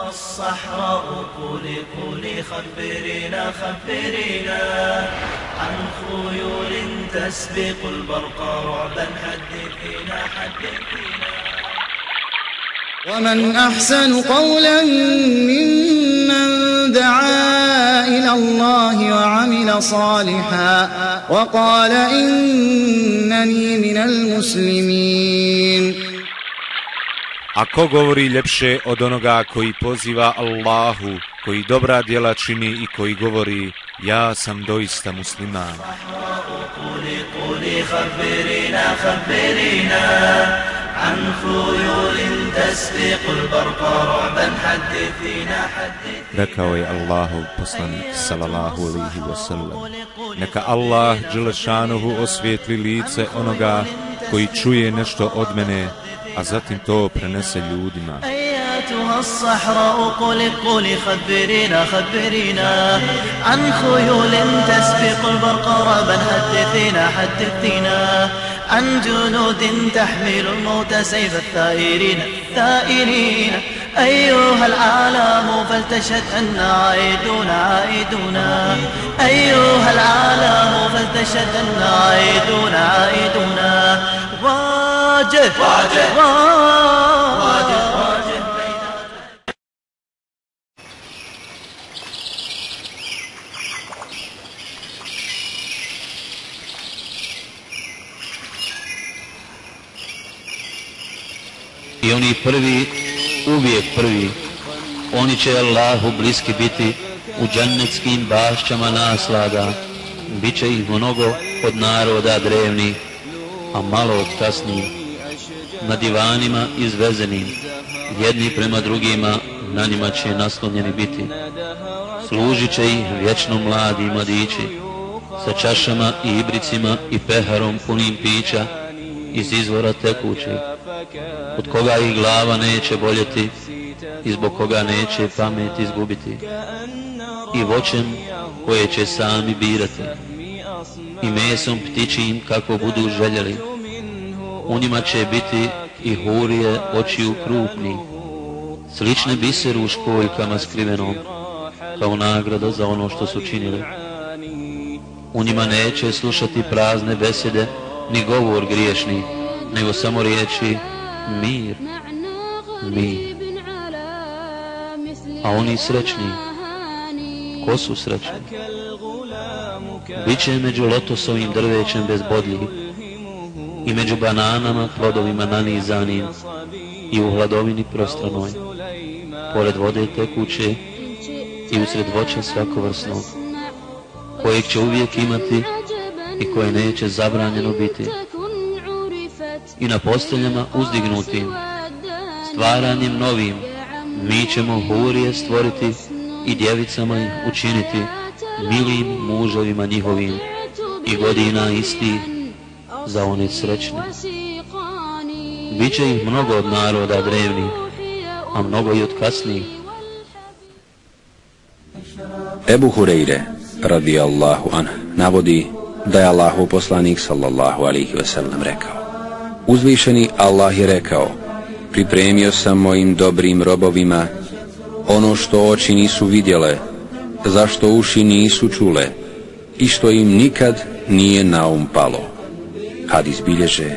الصحراء قولي قولي خبرينا خبرينا عن خيول تسبق البرق رعبا حدثينا حدثينا. ومن أحسن قولا ممن دعا إلى الله وعمل صالحا وقال إنني من المسلمين. A ko govori ljepše od onoga koji poziva Allahu, koji dobra djela čini i koji govori ja sam doista musliman. Rekao je Allahov poslanik sallallahu alejhi ve sellem: neka Allah dželešanuhu osvijetli lice onoga koji čuje nešto od mene, a zatim to prenese ljudima. أياتها الصحراء قولي قولي خبرينا خبرينا عن خيول تسبق البرق رعبا حدثينا حدثينا عن جنود تحمل الموت سيف الثائرين الثائرين. أيها العالم فلتشهد أن عائدون عائدون. أيها العالم فلتشهد أن عائدون عائدون. واجه واجه واجه واجه. I oni prvi, uvijek prvi, oni će Allahu bliski biti u džennetskim bašćama naslaga, bit će ih mnogo od naroda drevnih, a malo od kasnijih, na divanima izvezenim, jedni prema drugima, na njima će naslonjeni biti. Služit će ih vječno mladi mladići, sa čašama i ibricima i peharom punim pića iz izvora tekućih, od koga ih glava neće boljeti i zbog koga neće pamet izgubiti, i voćem koje će sami birati, i mesom ptičijim kako budu željeli. U njima će biti i hurije očiju krupni, slične biseru u školjkama skrivenom, kao nagrada za ono što su činili. U njima neće slušati prazne besede, ni govor griješni, nego samo riječi mir, mir. A oni srećni, ko su srećni? Biće među lotosovim drvećem bez bodljih i među bananama plodovima nanizanim i u hladovini prostranoj, pored vode tekuće i usred voća svakovrsnog, kojeg će uvijek imati i koje neće zabranjeno biti. I na posteljama uzdignutim, stvaranjem novim, mi ćemo hurije stvoriti i djevicama ih učiniti milim muževima njihovim i godina istih za one srećne. Biće ih mnogo od naroda drevnih, a mnogo i od kasnijih. Ebu Hureyre radijallahu anh navodi da je Allahov poslanik sallallahu alejhi ve sellem rekao: uzvišeni Allah je rekao, pripremio sam mojim dobrim robovima ono što oči nisu vidjele, zašto uši nisu čule i što im nikad nije na um palo. Hadis bilježe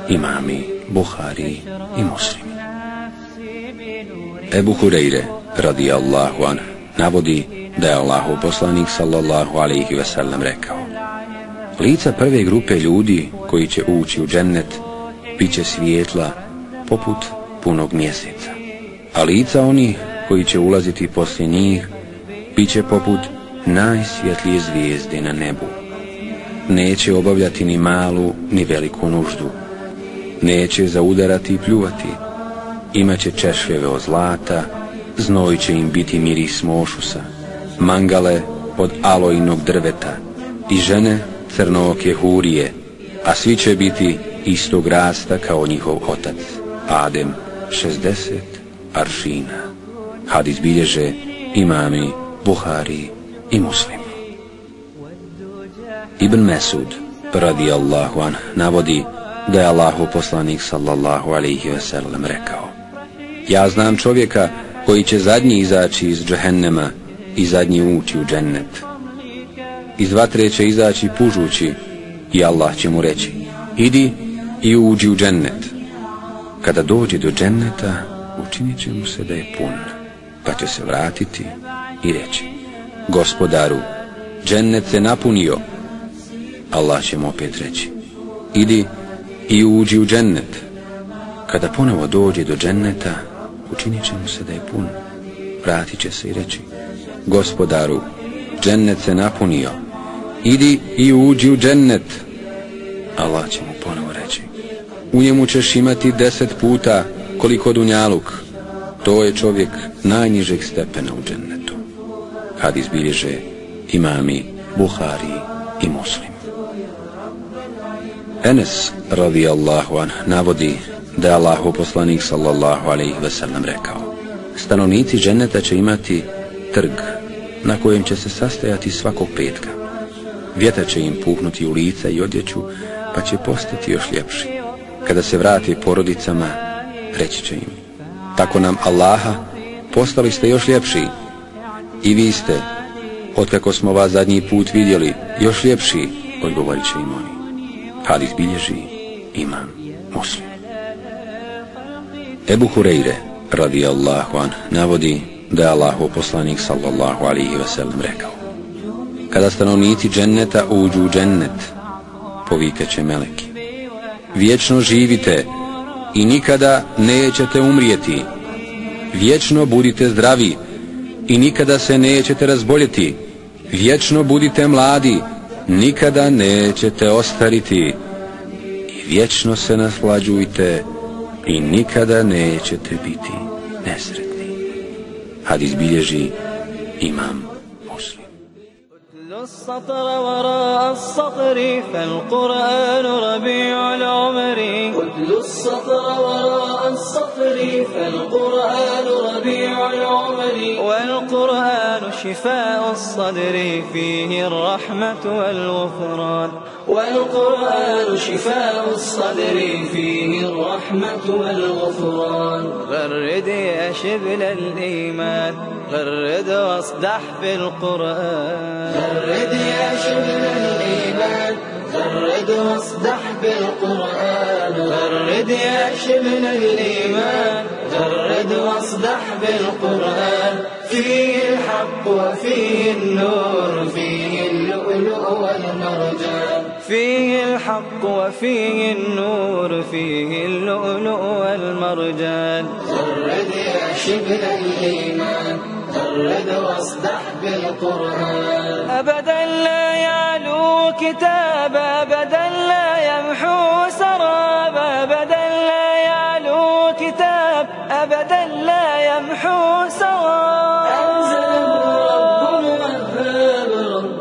imami Buhari i Muslim. Ebu Hureyre radijallahu anh navodi da je Allahov poslanik sallallahu alejhi ve sellem rekao: lica prve grupe ljudi koji će ući u džennet bit će svijetla poput punog mjeseca, a lica onih koji će ulaziti poslije njih bit će poput najsvjetlije zvijezde na nebu. Neće obavljati ni malu ni veliku nuždu, neće zaudarati i pljuvati, imaće češljeve od zlata, znoj će im biti miris mošusa, mangale od alojnog drveta i žene crnooke hurije, a svi će biti istog rasta kao njihov otac Adem, 60 aršina. Hadis bilježe imami Buhari i Muslim. Ibn Mesud radijallahu anh navodi da je Allahov poslanik sallallahu alejhi ve sellem rekao: ja znam čovjeka koji će zadnji izaći iz džehennema i zadnji ući u džennet. Iz vatre će izaći pužući i Allah će mu reći: idi i uđi u džennet. Kada dođe do dženneta, učinit će mu se da je pun, pa će se vratiti i reći: gospodaru, džennet se napunio. Allah će mu opet reći: idi i uđi u džennet. Kada ponovo dođe do dženneta, učinit će mu se da je pun, vratit će se i reći: gospodaru, džennet se napunio, idi i uđi u džennet. Allah će mu ponovo reći: u njemu ćeš imati 10 puta koliko dunjaluk. To je čovjek najnižeg stepena u džennetu. Hadis bilježe imami Buhari i Muslim. Enes radijallahu anh navodi da je Allahov poslanik sallallahu alejhi ve sellem rekao: stanovnici dženneta će imati trg na kojem će se sastajati svakog petka. Vjetar će im puhnuti u lica i odjeću, pa će postati još ljepši. Kada se vrate porodicama, reći će im: tako nam Allaha, postali ste još ljepši. I vi ste, otkako smo vas zadnji put vidjeli, još ljepši, odgovorit će im oni. Hadis bilježi imam Muslim. Ebu Hureyre radijallahu anh navodi da je Allahov poslanik sallallahu alejhi ve sellem rekao: kada stanovnici dženneta uđu u džennet, povikat će meleki: vječno živite i nikada nećete umrijeti. Vječno budite zdravi i nikada se nećete razboljeti. Vječno budite mladi, nikada nećete ostariti. I vječno se naslađujte i nikada nećete biti nesretni. Hadis bilježi imam Muslim. السطر وراء السطر فالقرآن ربيع العمر. أتل السطر وراء السطر فالقرآن ربيع العمر. والقرآن شفاء الصدر فيه الرحمة والغفران. والقرآن شفاء الصدر فيه الرحمة والغفران. غرد يا شبل الإيمان، غرد واصدح في القرآن. غرد يا شبل الإيمان، غرد واصدح بالقرآن. غرد يا شبل الإيمان، غرد واصدح بالقرآن. فيه الحق وفيه النور، فيه اللؤلؤ والمرجان. فيه الحق وفيه النور، فيه اللؤلؤ والمرجان. غرد يا شبل الإيمان، غرد واصدح بالقرآن. أبدا لا يعلو كتاب، أبدا لا يمحو سراب. أبدا لا يعلو كتاب، أبدا لا يمحو سراب. أنزله رب وهاب، رب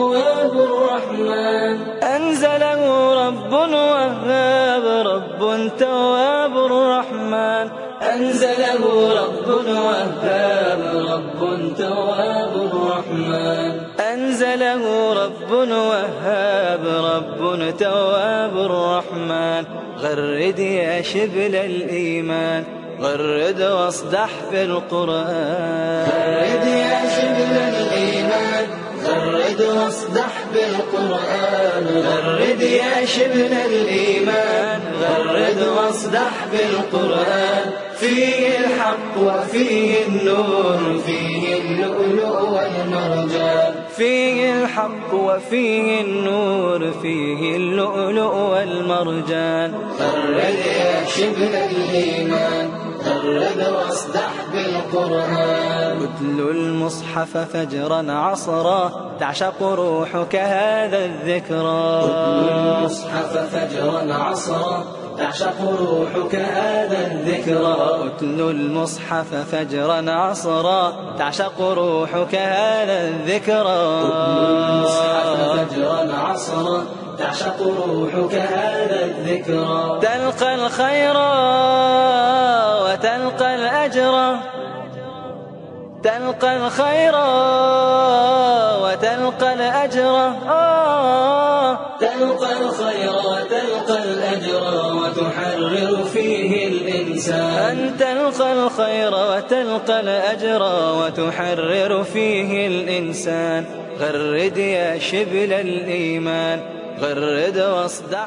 تواب الرحمن. أنزله رب وهاب، رب تواب الرحمن. أنزله رب وهاب، رب تواب الرحمن. أنزله رب وهاب، رب تواب الرحمن. غرد يا شبل الإيمان، غرد واصدح في القرآن. غرد يا شبل الإيمان، غرد واصدح بالقرآن. غرد يا شبل الإيمان، غرد واصدح بالقرآن. فيه الحق وفيه النور، فيه اللؤلؤ والمرجان. فيه الحق وفيه النور، فيه اللؤلؤ والمرجان. غرد يا شبل الإيمان، غرد واصدح بالقرآن. اتل المصحف فجرا عصرا، تعشق روحك هذا الذكرى. اتل المصحف فجرا عصرا، تعشق روحك هذا الذكرى. اتل المصحف فجرا عصرا، تعشق روحك هذا الذكرى. اتل المصحف فجرا عصرا، تعشق روحك هذا الذكرى. تلقى الخير وتلقى الأجر، تلقى الخير وتلقى الأجر. تلقى الخير وتلقى الأجر، وتحرر فيه الإنسان. أن تلقى الخير الخير وتلقى الأجر وتحرر فيه الإنسان. غرد يا شبل الإيمان، غرد واصدح